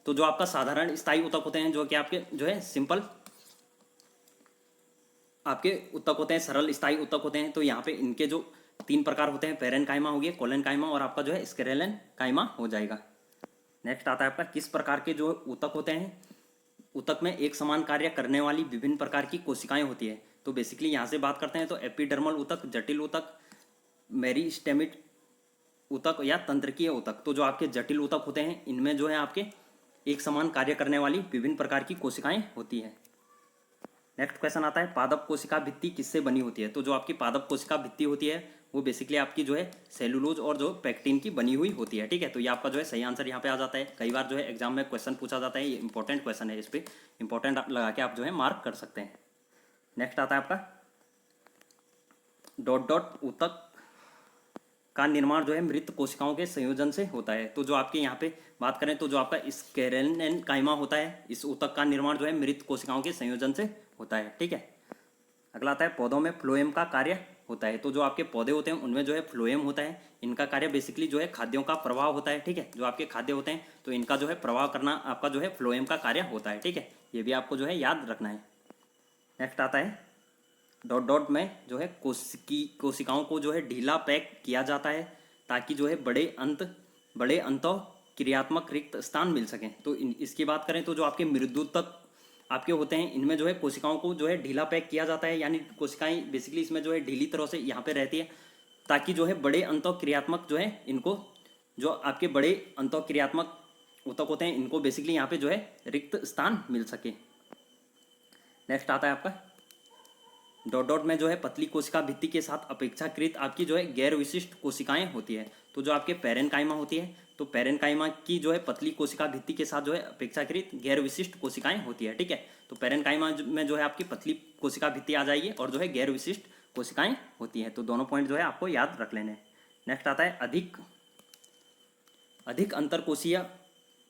तो जो आपका साधारण स्थायी ऊतक होते हैं जो कि आपके जो है सिंपल आपके ऊतक होते हैं, सरल स्थायी ऊतक होते हैं। तो यहाँ पे इनके जो 3 प्रकार होते हैं पेरेन्काइमा हो गया, कोलेन्काइमा और आपका जो है स्क्लेरेन्काइमा हो जाएगा। नेक्स्ट आता है आपका किस प्रकार के जो ऊतक होते हैं, ऊतक में एक समान कार्य करने वाली विभिन्न प्रकार की कोशिकाएं होती है। तो बेसिकली यहाँ से बात करते हैं तो एपिडर्मल ऊतक, जटिल ऊतक, मेरिस्टेमिक ऊतक या तंत्रिकीय ऊतक। तो जो आपके जटिल ऊतक होते हैं इनमें जो है आपके एक समान कार्य करने वाली विभिन्न प्रकार की कोशिकाएं होती है। नेक्स्ट क्वेश्चन आता है पादप कोशिका भित्ति किससे बनी होती है। तो जो आपकी पादप कोशिका भित्ति होती है वो बेसिकली आपकी जो है सेलुलोज और जो पैक्टिन की बनी हुई होती है, ठीक है। तो ये आपका जो है सही आंसर यहाँ पे आ जाता है। कई बार जो है एग्जाम में क्वेश्चन पूछा जाता है, ये इंपॉर्टेंट क्वेश्चन है, इस पर इंपॉर्टेंट लगा के आप जो है मार्क कर सकते हैं। नेक्स्ट आता है आपका डॉट डॉट ऊतक का निर्माण जो है मृत कोशिकाओं के संयोजन से होता है। तो जो आपके यहाँ पे बात करें तो जो आपका स्क्लेरेन्काइमा होता है इस ऊतक का निर्माण जो है मृत कोशिकाओं के संयोजन से होता है, ठीक है। अगला आता है पौधों में फ्लोएम का कार्य होता है। तो जो आपके पौधे होते हैं उनमें जो है फ्लोएम होता है। इनका कार्य बेसिकली जो है खाद्यों का प्रवाह होता है, ठीक है। जो आपके खाद्य होते हैं तो इनका जो है प्रवाह करना आपका जो है फ्लोएम का कार्य होता है, ठीक है। ये भी आपको जो है याद रखना है। नेक्स्ट आता है डॉट डॉट में जो है कोशिकाओं को जो है ढीला पैक किया जाता है ताकि जो है बड़े अंतः क्रियात्मक रिक्त स्थान मिल सकें। तो इसकी बात करें तो जो आपके मृदुतक आपके होते हैं इनमें जो है कोशिकाओं को जो है ढीला पैक किया जाता है, यानी कोशिकाएं बेसिकली इसमें जो है ढीली तरह से यहाँ पे रहती है ताकि जो है बड़े अंतः क्रियात्मक जो है इनको जो आपके बड़े अंतः क्रियात्मक ऊतक होते हैं इनको बेसिकली यहाँ पे जो है रिक्त स्थान मिल सके। नेक्स्ट आता है आपका डॉट डॉट में जो है पतली कोशिका भित्ति के साथ अपेक्षाकृत आपकी जो है गैर विशिष्ट कोशिकाएं होती है। तो जो आपके पैरेनकाइमा होती है तो पैरेनकाइमा की जो है पतली कोशिका भित्ति के साथ जो है अपेक्षाकृत गैर विशिष्ट कोशिकाएं होती है, ठीक है। तो पैरेनकाइमा में जो है आपकी पतली कोशिका भित्ति आ जाएगी और जो है गैर विशिष्ट कोशिकाएं होती हैं। तो दोनों पॉइंट जो है आपको याद रख लेने। नेक्स्ट आता है अधिक अंतरकोशीय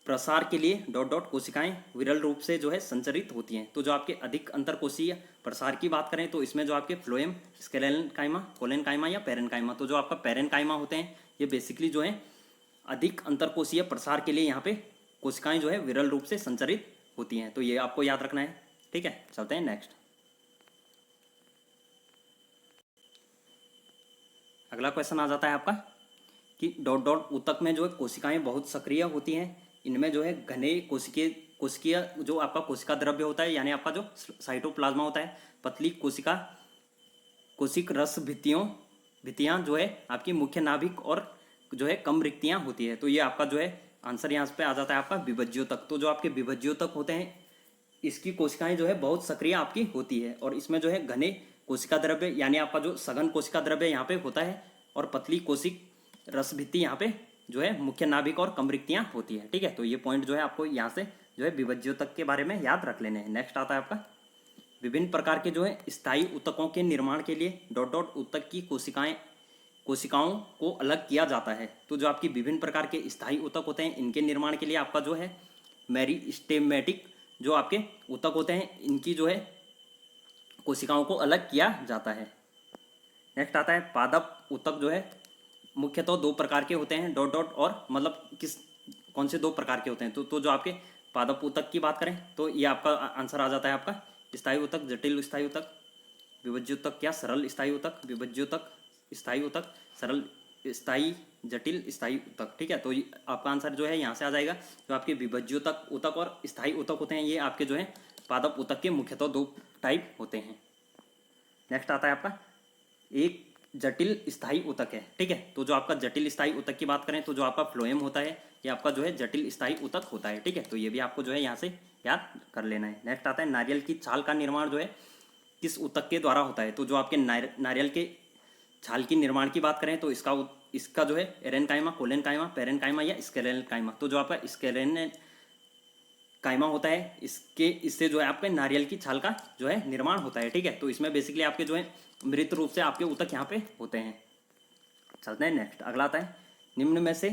प्रसार के लिए डॉट डॉट कोशिकाएं विरल रूप से जो है संचरित होती हैं। तो जो आपके अधिक अंतरकोशीय प्रसार की बात करें तो इसमें जो आपके फ्लोएम, स्क्लेरेनकाइमा, कोलेनकाइमा या पैरेनकाइमा, तो जो आपका पैरेनकाइमा होते हैं ये बेसिकली जो है अधिक अंतरकोशीय प्रसार के लिए यहाँ पे कोशिकाएं जो है विरल रूप से संचरित होती हैं। तो ये आपको याद रखना है, ठीक है। चलते हैं नेक्स्ट। अगला क्वेश्चन आ जाता है आपका कि डॉट डॉट ऊतक में जो है कोशिकाएं बहुत सक्रिय होती हैं। इनमें जो है घने कोशिकीय जो आपका कोशिका द्रव्य होता है, यानी आपका जो साइटोप्लाज्मा होता है, पतली कोशिक रस भित्तियां जो है आपकी मुख्य नाभिक और जो है कम रिक्तियां होती है। तो ये आपका जो है आंसर यहाँ पे आ जाता है आपका विभज्योतक। तो जो आपके विभज्योतक होते हैं इसकी कोशिकाएं जो है बहुत सक्रिय आपकी होती है और इसमें जो है घने कोशिका द्रव्य यानी आपका जो सघन कोशिका द्रव्य यहाँ पे होता है और पतली कोशिक रस भित्ति यहाँ पे जो है मुख्य नाभिक और कम रिक्तियां होती है, ठीक है। तो ये पॉइंट जो है आपको यहाँ से जो है विभज्योतक के बारे में याद रख लेने हैं। नेक्स्ट आता है आपका विभिन्न प्रकार के जो है स्थायी ऊतकों के निर्माण के लिए डॉट डॉट ऊतक की कोशिकाओं को अलग किया जाता है। तो जो आपकी विभिन्न प्रकार के स्थायी ऊतक होते हैं इनके निर्माण के लिए आपका जो है मेरिस्टेमेटिक जो आपके ऊतक होते हैं इनकी जो है कोशिकाओं को अलग किया जाता है। नेक्स्ट आता है पादप ऊतक जो है मुख्यतः दो प्रकार के होते हैं डॉट डॉट और मतलब कौन से दो प्रकार के होते हैं। तो जो आपके पादप ऊतक की बात करें तो ये आपका आंसर आ जाता है आपका स्थायी ऊतक, जटिल स्थायी ऊतक, विभज्योतक या सरल स्थायी ऊतक, विभज्योतक, स्थायी ऊतक, सरल स्थायी, जटिल स्थायी ऊतक, ठीक है। तो आपका आंसर जो है यहाँ से आ जाएगा। जो आपके विभज्योतक ऊतक और स्थायी ऊतक होते हैं ये आपके जो है पादप ऊतक के मुख्यतः दो टाइप होते हैं। नेक्स्ट आता है आपका एक जटिल स्थायी ऊतक है, ठीक है। तो जो आपका जटिल स्थायी ऊतक की बात करें तो जो आपका फ्लोएम होता है ये आपका जो है जटिल स्थायी ऊतक होता है, ठीक है। तो ये भी आपको जो है यहाँ से याद कर लेना है। नेक्स्ट आता है नारियल की छाल का निर्माण जो है किस ऊतक के द्वारा होता है। तो जो आपके नारियल के छाल की निर्माण की बात करें तो इसका जो है एरेनकाइमा, कोलेनकाइमा, पैरेनकाइमा या स्क्लेरेनकाइमा। तो जो आपका स्क्लेरेनकाइमा होता है इससे जो है आपके नारियल की छाल का जो है निर्माण होता है, ठीक है। तो इसमें बेसिकली आपके जो है मृत रूप से आपके ऊतक यहाँ पे होते हैं। चलते हैं नेक्स्ट। अगला आता है निम्न में से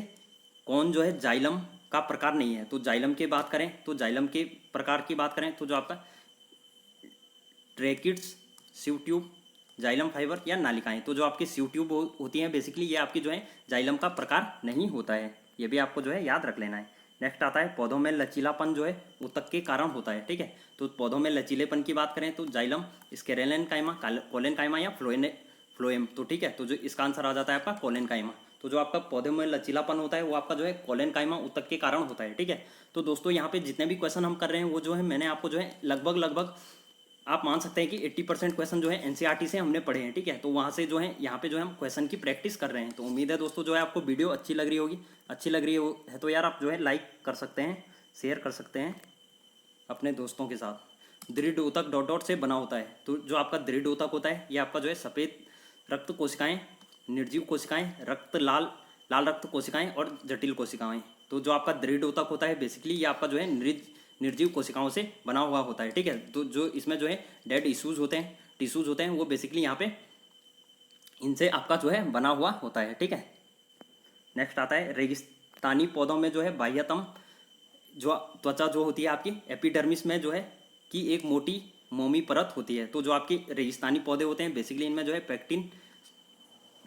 कौन जो है जाइलम का प्रकार नहीं है। तो जाइलम की बात करें तो जाइलम के प्रकार की बात करें तो जो आपका tracheids, sieve tube, xylem fibre या नालिकाएं। तो जो आपकी सीव ट्यूब होती हैं बेसिकली ये आपकी जो है जाइलम का प्रकार नहीं होता है। ये भी आपको जो है याद रख लेना है। नेक्स्ट आता है पौधों में लचीलापन जो है ऊतक के कारण होता है, ठीक है। तो पौधों में लचीलेपन की बात करें तो जाइलम, स्क्लेरेनकाइमा, कोलेनकाइमा या फ्लोएम, तो ठीक है। तो जो इसका आंसर आ जाता है आपका कोलेनकाइमा। तो जो आपका पौधे में लचीलापन होता है वो आपका जो है कोलेनकाइमा ऊतक के कारण होता है, ठीक है। तो दोस्तों यहाँ पे जितने भी क्वेश्चन हम कर रहे हैं वो जो है मैंने आपको जो है लगभग आप मान सकते हैं कि 80% क्वेश्चन जो है एनसीईआरटी से हमने पढ़े हैं, ठीक है। तो वहाँ से जो है यहाँ पे जो है हम क्वेश्चन की प्रैक्टिस कर रहे हैं। तो उम्मीद है दोस्तों जो है आपको वीडियो अच्छी लग रही होगी। अच्छी लग रही है तो यार आप जो है लाइक कर सकते हैं, शेयर कर सकते हैं अपने दोस्तों के साथ। दृढ़ ऊतक डॉट डॉट से बना होता है। तो जो आपका दृढ़ ऊतक होता है ये आपका जो है सफ़ेद रक्त कोशिकाएँ, निर्जीव कोशिकाएँ, लाल रक्त कोशिकाएँ और जटिल कोशिकाएँ। तो जो आपका दृढ़ ऊतक होता है बेसिकली ये आपका जो है निर्जीव कोशिकाओं से बना हुआ होता है, ठीक है। तो जो इसमें जो है डेड टिश्यूज़ होते हैं वो बेसिकली यहाँ पे इनसे आपका जो है बना हुआ होता है, ठीक है। नेक्स्ट आता है रेगिस्तानी पौधों में जो है बाह्यतम जो त्वचा जो होती है आपकी एपिडर्मिस में जो है कि एक मोटी मोमी परत होती है। तो जो आपकी रेगिस्तानी पौधे होते हैं बेसिकली इनमें जो है पेक्टिन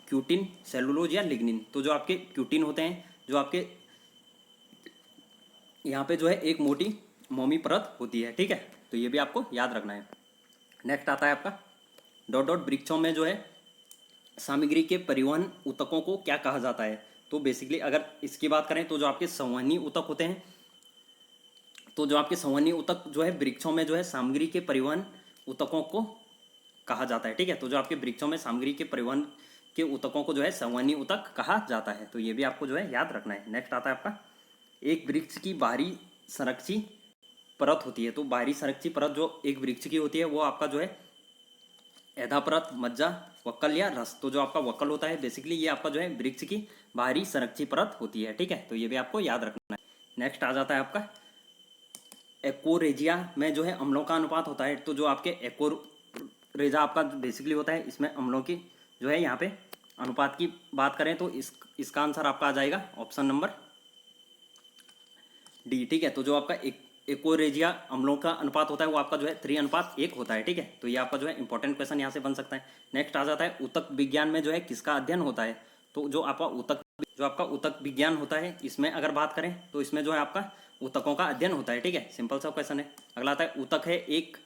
क्यूटिन, सेलुलोज या लिग्निन। तो जो आपके क्यूटिन होते हैं, जो आपके यहाँ पे जो है एक मोटी मोमी परत होती है, ठीक है। तो ये भी आपको याद रखना है। नेक्स्ट आता है आपका डॉट डॉट वृक्षों में जो है सामग्री के परिवहन ऊतकों को क्या कहा जाता है। तो बेसिकली अगर इसकी बात करें तो जो आपके संवहनी ऊतक होते हैं, तो जो आपके संवहनी ऊतक जो है वृक्षों में जो है सामग्री के परिवहन ऊतकों को कहा जाता है, ठीक है। तो जो आपके वृक्षों में सामग्री के परिवहन के ऊतकों को जो है संवहनी ऊतक कहा जाता है। तो ये भी आपको जो है याद रखना है। नेक्स्ट आता है आपका एक वृक्ष की बाहरी संरक्षी परत होती है। तो बाहरी संरक्षी परत जो एक वृक्ष की होती है वो आपका जो है एधा परत, मज्जा, वक्कल या रस। तो जो आपका वक्कल होता है बेसिकली ये आपका जो है वृक्ष की बाहरी संरक्षी परत होती है, ठीक है। तो ये भी आपको याद रखना है। नेक्स्ट आ जाता है आपका एकोरेजिया में जो है अम्लों का अनुपात होता है। तो जो आपके एकोरेजा आपका बेसिकली होता है, इसमें अम्लों की जो है यहाँ पे अनुपात की बात करें तो इसका आंसर आपका आ जाएगा ऑप्शन नंबर डी, ठीक है। तो जो आपका एकोरेजिया अम्लों का अनुपात होता है वो आपका जो है 3:1 होता है, ठीक है। तो ये आपका जो है इंपॉर्टेंट क्वेश्चन यहाँ से बन सकता है। नेक्स्ट आ जाता है ऊतक विज्ञान में जो है किसका अध्ययन होता है। तो जो आपका ऊतक विज्ञान होता है इसमें अगर बात करें तो इसमें जो है आपका ऊतकों का अध्ययन होता है, ठीक है। सिंपल सा क्वेश्चन है। अगला आता है ऊतक है एक।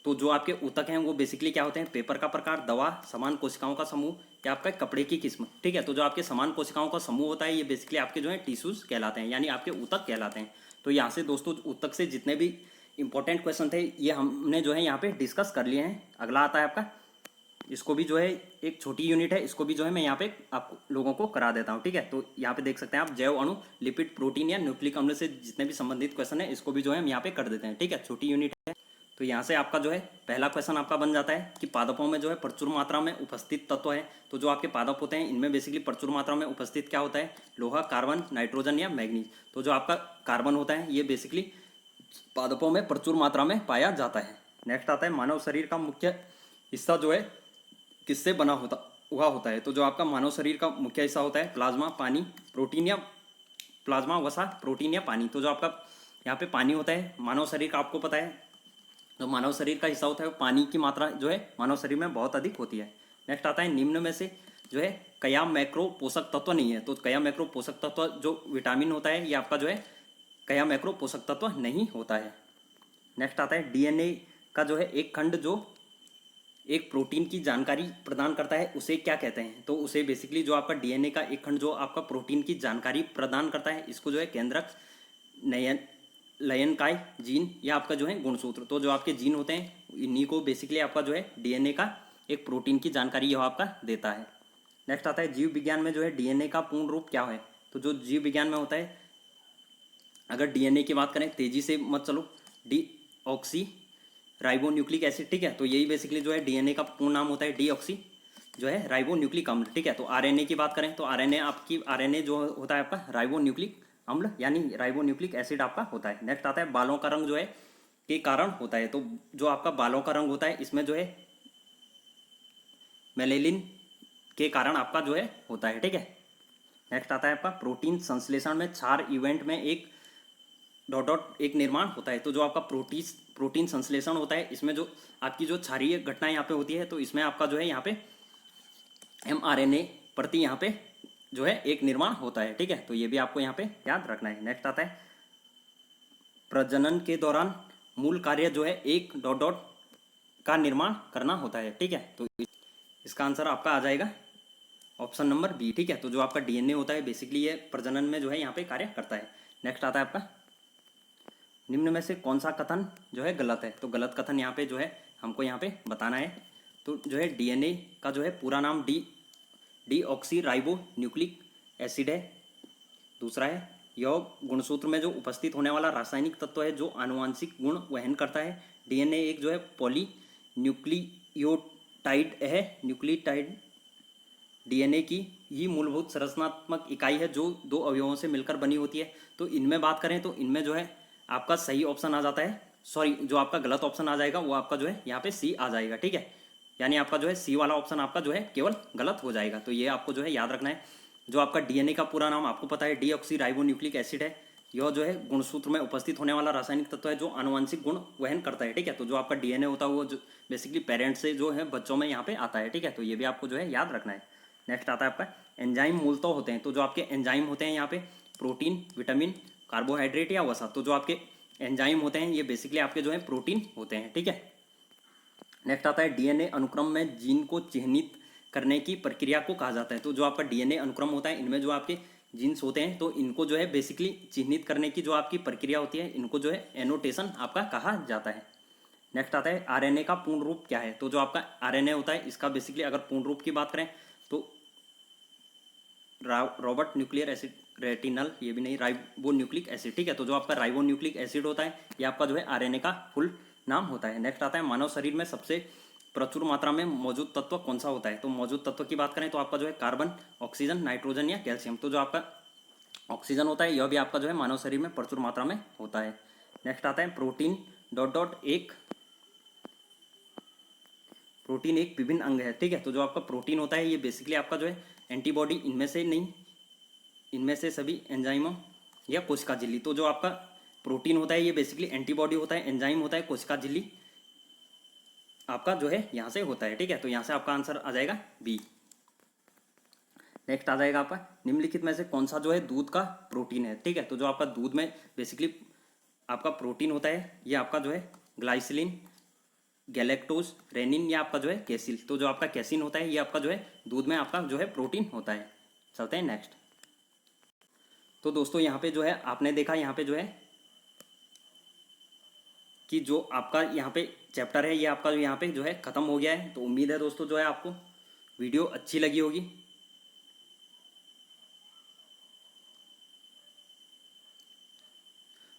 तो जो आपके ऊतक हैं वो बेसिकली क्या होते हैं, पेपर का प्रकार, दवा, समान कोशिकाओं का समूह या आपका कपड़े की किस्म, ठीक है। तो जो आपके समान कोशिकाओं का समूह होता है ये बेसिकली आपके जो है टिश्यूज कहलाते हैं, यानी आपके ऊतक कहलाते हैं। तो यहाँ से दोस्तों ऊतक से जितने भी इंपॉर्टेंट क्वेश्चन थे ये हमने जो है यहाँ पे डिस्कस कर लिए हैं। अगला आता है आपका, इसको भी जो है एक छोटी यूनिट है, इसको भी जो है मैं यहाँ पे आप लोगों को करा देता हूँ, ठीक है। तो यहाँ पे देख सकते हैं आप जैव अणु, लिपिड, प्रोटीन या न्यूक्लिक अम्ल से जितने भी संबंधित क्वेश्चन है इसको भी जो है हम यहाँ पे कर देते हैं, ठीक है। छोटी यूनिट है। तो यहाँ से आपका जो है पहला क्वेश्चन आपका बन जाता है कि पादपों में जो है प्रचुर मात्रा में उपस्थित तत्व है। तो जो आपके पादप होते हैं इनमें बेसिकली प्रचुर मात्रा में उपस्थित क्या होता है, लोहा, कार्बन, नाइट्रोजन या मैग्नीज। तो जो आपका कार्बन होता है ये बेसिकली पादपों में प्रचुर मात्रा में पाया जाता है। नेक्स्ट आता है मानव शरीर का मुख्य हिस्सा जो है किससे बना हुआ होता है। तो जो आपका मानव शरीर का मुख्य हिस्सा होता है प्लाज्मा, पानी, प्रोटीन या प्लाज्मा, वसा, प्रोटीन या पानी। तो जो आपका यहाँ पे पानी होता है मानव शरीर का, आपको पता है जो मानव शरीर का हिस्सा होता है पानी की मात्रा जो है मानव शरीर में बहुत अधिक होती है। नेक्स्ट आता है निम्न में से जो है कया मैक्रो पोषक तत्व नहीं है। तो कया मैक्रो पोषक तत्व जो विटामिन होता है ये आपका जो है कया मैक्रो पोषक तत्व नहीं होता है। नेक्स्ट आता है डीएनए का जो है एक खंड जो एक प्रोटीन की जानकारी प्रदान करता है उसे क्या कहते हैं। तो उसे बेसिकली जो आपका डीएनए का एक खंड जो आपका प्रोटीन की जानकारी प्रदान करता है इसको जो है केंद्रक, लयनकाय, जीन या आपका जो है गुणसूत्र। तो जो आपके जीन होते हैं इन्हीं को बेसिकली आपका जो है डीएनए का एक प्रोटीन की जानकारी यह आपका देता है। नेक्स्ट आता है जीव विज्ञान में जो है डीएनए का पूर्ण रूप क्या है। तो जो जीव विज्ञान में होता है अगर डीएनए की बात करें, तेजी से मत चलो, डीऑक्सी राइबोन्यूक्लिक एसिड, ठीक है। तो यही बेसिकली जो है डीएनए का पूर्ण नाम होता है डीऑक्सी जो है राइबोन्यूक्लिक अम्ल, ठीक है। तो आरएनए की बात करें तो आरएनए जो होता है आपका राइबोन्यूक्लिक अम्ल यानी राइबोन्यूक्लिक एसिड आपका होता है। नेक्स्ट आता है बालों का रंग जो है के कारण होता है। तो जो आपका बालों का रंग होता है इसमें जो है मेलेनिन के कारण आपका जो है होता है, ठीक है। नेक्स्ट आता है आपका प्रोटीन संश्लेषण में क्षार इवेंट में एक डॉट डॉट एक निर्माण होता है। तो जो आपका प्रोटीन संश्लेषण होता है इसमें जो आपकी जो क्षारीय घटना यहाँ पे होती है तो इसमें आपका जो है यहाँ पे mRNA प्रति यहाँ पे जो है एक निर्माण होता है, ठीक है। तो ये भी आपको यहाँ पे याद रखना है। नेक्स्ट आता है प्रजनन के दौरान मूल कार्य जो है एक डॉट डॉट का निर्माण करना होता है, ठीक है। तो इसका आंसर आपका आ जाएगा ऑप्शन नंबर बी, ठीक है। तो जो आपका डीएनए होता है बेसिकली ये प्रजनन में जो है यहाँ पे कार्य करता है। नेक्स्ट आता है आपका निम्न में से कौन सा कथन जो है गलत है। तो गलत कथन यहाँ पे जो है हमको यहाँ पे बताना है। तो जो है डीएनए का जो है पूरा नाम डीऑक्सी राइबो न्यूक्लिक एसिड है। दूसरा है यह गुणसूत्र में जो उपस्थित होने वाला रासायनिक तत्व है जो आनुवांशिक गुण वहन करता है। डीएनए एक जो है पॉली न्यूक्लियोटाइड है। न्यूक्लियोटाइड डीएनए की ही मूलभूत संरचनात्मक इकाई है जो दो अवयवों से मिलकर बनी होती है। तो इनमें बात करें तो इनमें जो है आपका सही ऑप्शन आ जाता है, सॉरी जो आपका गलत ऑप्शन आ जाएगा वो आपका जो है यहाँ पे सी आ जाएगा, ठीक है। यानी आपका जो है सी वाला ऑप्शन आपका जो है केवल गलत हो जाएगा। तो ये आपको जो है याद रखना है। जो आपका डीएनए का पूरा नाम आपको पता है डीऑक्सी राइबोन्यूक्लिक एसिड है। यह जो है गुणसूत्र में उपस्थित होने वाला रासायनिक तत्व है जो आनुवंशिक गुण वहन करता है, ठीक है। तो जो आपका डीएनए होता है वो जो बेसिकली पेरेंट्स से जो है बच्चों में यहाँ पे आता है, ठीक है। तो ये भी आपको जो है याद रखना है। नेक्स्ट आता है आपका एंजाइम मूलतः होते हैं, तो जो आपके एंजाइम होते हैं यहाँ पे प्रोटीन, विटामिन, कार्बोहाइड्रेट या वसा, तो जो आपके एंजाइम होते हैं ये बेसिकली आपके जो है प्रोटीन होते हैं, ठीक है। नेक्स्ट आता है डीएनए अनुक्रम में जीन को चिह्नित करने की प्रक्रिया को कहा जाता है, तो जो आपका डीएनए अनुक्रम होता है इनमें जो आपके जीन्स होते हैं तो इनको जो है बेसिकली चिह्नित करने की जो आपकी प्रक्रिया होती है इनको जो है एनोटेशन आपका कहा जाता है। नेक्स्ट आता है आरएनए का पूर्ण रूप क्या है, तो जो आपका आरएनए होता है इसका बेसिकली अगर पूर्ण रूप की बात करें तो रॉबर्ट न्यूक्लियर एसिड रेटिनल, ये भी नहीं, राइबो न्यूक्लिक एसिड, ठीक है। तो जो आपका राइबो न्यूक्लिक एसिड होता है ये आपका जो है आरएनए का फुल नाम होता है। नेक्स्ट आता है मानव शरीर में सबसे प्रचुर मात्रा में मौजूद तत्व कौन सा होता है, तो मौजूद तत्व की बात करें तो आपका जो है कार्बन, ऑक्सीजन, नाइट्रोजन या कैल्शियम, तो जो आपका ऑक्सीजन होता है यह भी आपका जो है मानव शरीर में प्रचुर मात्रा में होता है। नेक्स्ट आता है प्रोटीन डॉट डॉट एक, प्रोटीन एक विभिन्न अंग है, ठीक है। तो जो आपका प्रोटीन होता है ये बेसिकली आपका जो है एंटीबॉडी, इनमें से नहीं, इनमें से सभी एंजाइमों या कोशिका झिल्ली, तो जो आपका प्रोटीन होता है ये बेसिकली एंटीबॉडी होता है, एंजाइम होता है, कोशिका झिल्ली आपका जो है यहाँ से होता है, ठीक है। तो यहाँ से आपका आंसर आ जाएगा बी। नेक्स्ट आ जाएगा आपका निम्नलिखित में से कौन सा जो है दूध का प्रोटीन है, ठीक है। तो जो आपका दूध में बेसिकली आपका प्रोटीन होता है ये आपका जो है ग्लाइसिलिन, गैलेक्टोज, रेनिन या आपका जो है कैसिल, तो जो आपका कैसिन होता है ये आपका जो है दूध में आपका जो है प्रोटीन होता है। चलते हैं नेक्स्ट। तो दोस्तों यहाँ पे जो है आपने देखा यहाँ पे जो है कि जो आपका यहाँ पे चैप्टर है ये आपका जो यहाँ पे जो है ख़त्म हो गया है। तो उम्मीद है दोस्तों जो है आपको वीडियो अच्छी लगी होगी।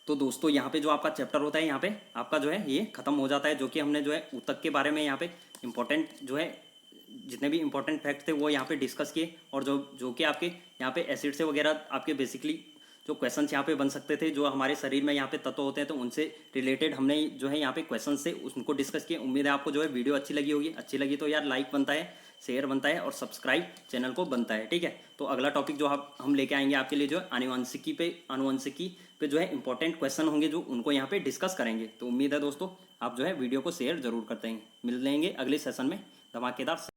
तो दोस्तों यहाँ पे जो आपका चैप्टर होता है यहाँ पे आपका जो है ये ख़त्म हो जाता है, जो कि हमने जो है ऊतक के बारे में यहाँ पे इम्पोर्टेंट जो है जितने भी इंपॉर्टेंट फैक्ट थे वो यहाँ पे डिस्कस किए, और जो कि आपके यहाँ पे एसिड से वगैरह आपके बेसिकली जो क्वेश्चंस यहाँ पे बन सकते थे, जो हमारे शरीर में यहाँ पे तत्व होते हैं तो उनसे रिलेटेड हमने जो है यहाँ पे क्वेश्चन से उनको डिस्कस किए। उम्मीद है आपको जो है वीडियो अच्छी लगी होगी। अच्छी लगी तो यार लाइक बनता है, शेयर बनता है और सब्सक्राइब चैनल को बनता है, ठीक है। तो अगला टॉपिक जो हम लेके आएंगे आपके लिए जो है आनुवंशिकी पे जो है इंपॉर्टेंट क्वेश्चन होंगे जो उनको यहाँ पे डिस्कस करेंगे। तो उम्मीद है दोस्तों आप जो है वीडियो को शेयर जरूर करते हैं। मिल लेंगे अगले सेशन में धमाकेदार